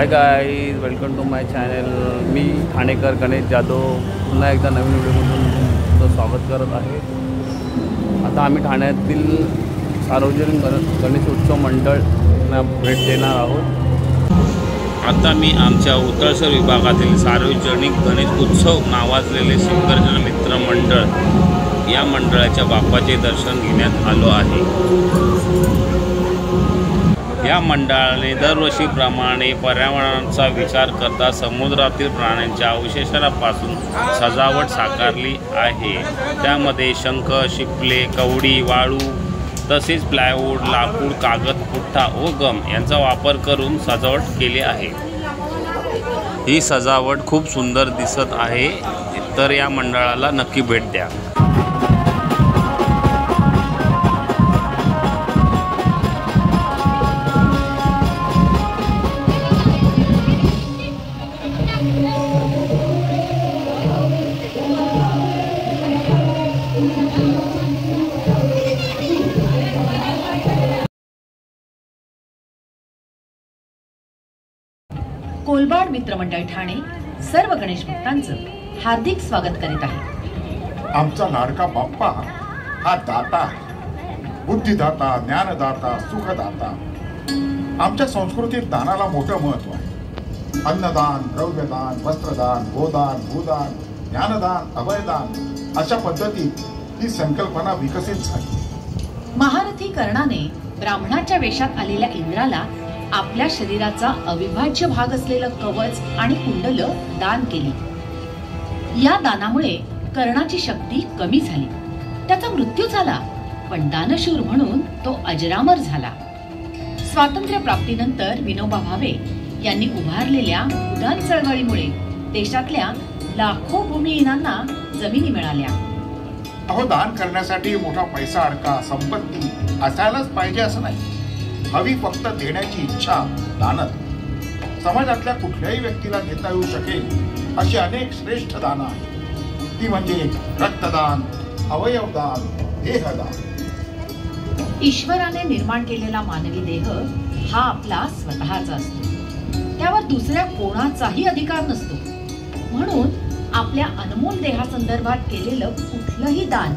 High guys, welcome to my channel. मी ठाणेकर गणेश जाधव पुन्हा एकदा नवीन व्हिडिओमधून तुमचं स्वागत करत आहे. आता आम्ही ठाण्यातील सार्वजनिक गणेश उत्सव मंडळांना भेट देणार आहोत. आता मी आमच्या उत्तरसर विभागातील सार्वजनिक गणेश उत्सव नावाजलेले सुंदरजन मित्र मंडळ या मंडळाच्या बाप्पाचे दर्शन घेण्यात आलो आहे. या मंडळाने दरवर्षीप्रमाणे पर्यावरणाचा विचार करता समुद्रातील प्राण्यांच्या अवशेषापासून सजावट साकारली आहे. त्यामध्ये शंख, शिपले, कवडी, वाळू तसेच प्लायवूड, लाकूड, कागद, पुठ्ठा व गम यांचा वापर करून सजावट केली आहे. ही सजावट खूप सुंदर दिसत आहे, तर या मंडळाला नक्की भेट द्या. कोलबाड मित्रमंडळ ठाणे सर्व गणेश भक्तांचं हार्दिक स्वागत करीत आहे. आमचा लाडका बाप्पा हा दाता, बुद्धिदाता, ज्ञानदाता, सुखदाता. आमच्या संस्कृतीत दानाला मोठं महत्त्व आहे. अन्नदान, द्रव्यदान, वस्त्रदान, गोदान, भूदान, ज्ञानदान, अभयदान अशा पद्धतीत ही संकल्पना विकसित झाली. महारथी कर्णाने ब्राह्मणाच्या वेशात आलेल्या इंद्राला आपल्या शरीराचा अविभाज्य भाग असलेलं कवच आणि कुंडल दान केली. या दानामुळे कर्णाची शक्ती कमी झाली. त्याचा मृत्यू झाला, पण दानशूर म्हणून तो अजरामर झाला. स्वातंत्र्य प्राप्तीनंतर विनोबा भावे यांनी उभारलेल्या उदान चळवळीमुळे देशातल्या लाखो भूमिहीनांना जमिनी मिळाल्या. अहो, दान करण्यासाठी मोठा पैसा, अडका, संपत्ती असायलाच पाहिजे असं नाही. हवी फक्त देण्याची इच्छा दानत. समाजातल्या कुठल्याही व्यक्तीला देता येऊ शकेल अशी अनेक श्रेष्ठ दानं आहेत. ती म्हणजे रक्तदान, अवयवदान, देहदान. ईश्वराने निर्माण केलेला मानवी देह हा आपला स्वतःचा असतो. त्यावर दुसऱ्या कोणाचाही अधिकार नसतो. म्हणून आपल्या अनमोल देहासंदर्भात केलेलं कुठलंही दान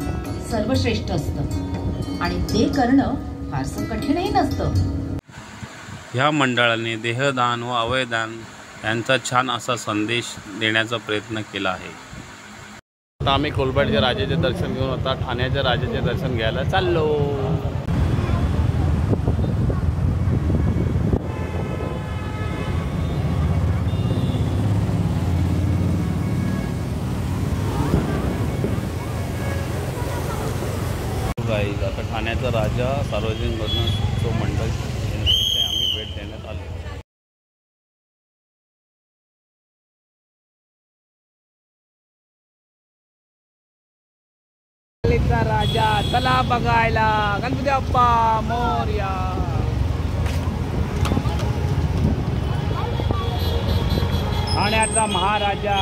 सर्वश्रेष्ठ असतं आणि ते करणं फारसं कठीणही नसतं. या मंडळाने देहदान व अवयदान यांचा छान असा संदेश देण्याचा प्रयत्न केला आहे. आता आम्ही कोलबाडच्या राजाचे दर्शन घेऊन आता ठाण्याच्या राजाचे दर्शन घ्यायला चाललो. आता ठाण्याचा राजा सार्वजनिक गणेश उत्सव मंडळ येथे आम्ही भेट देण्यात आलो. राजा चला बघायला गणपती बाप्पा मोरया. ठाण्याचा महाराजा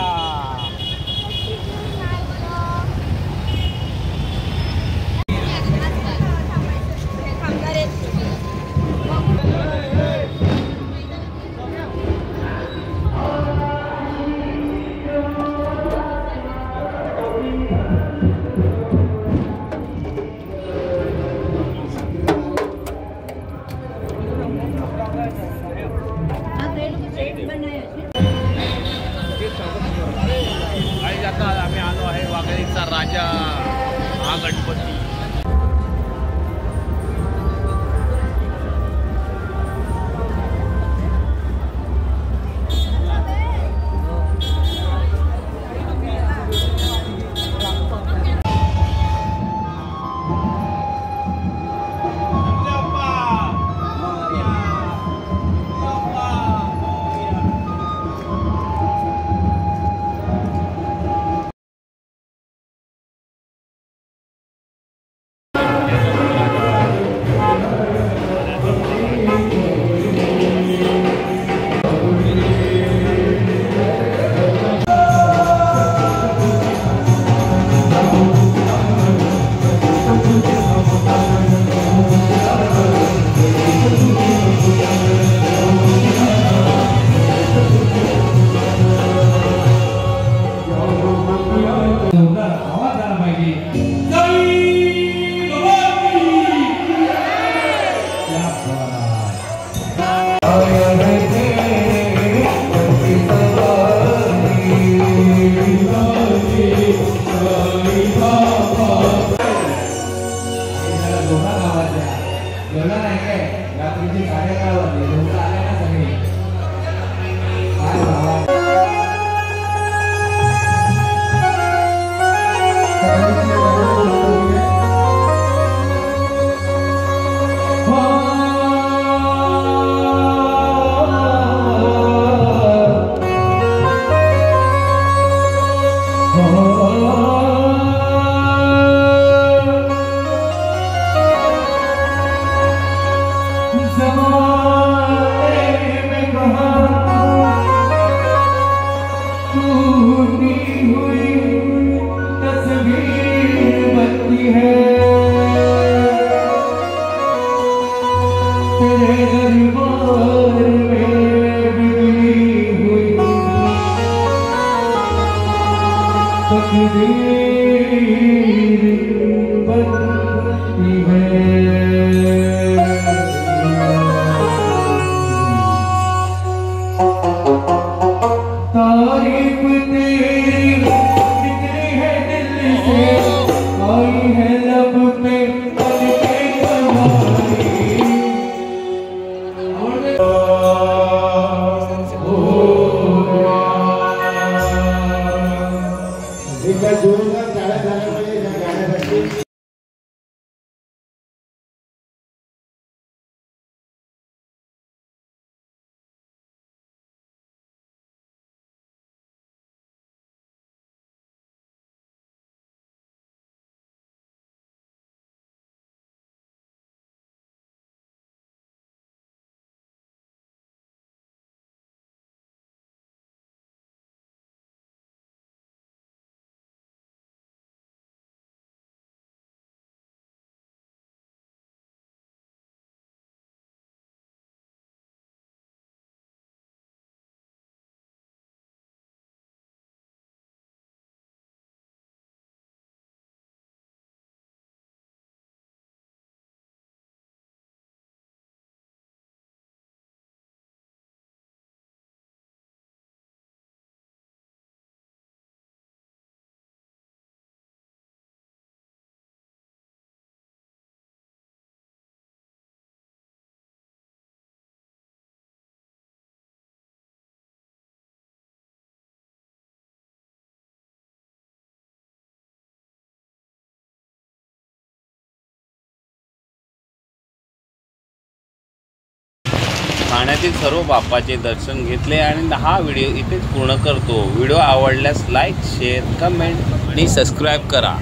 आम्ही आलो आहे वाघळीचा राजा हा गणपती. जेवला नाही काय? रात्रीचे 11:30 वाजले. लोक आले ना सगळे. काय बाबा. ठाण्यातील सर्व बाप्पाचे दर्शन घेतले आणि हा व्हिडिओ इथेच पूर्ण करतो. व्हिडिओ आवडल्यास लाईक, शेअर, कमेंट आणि सबस्क्राईब करा.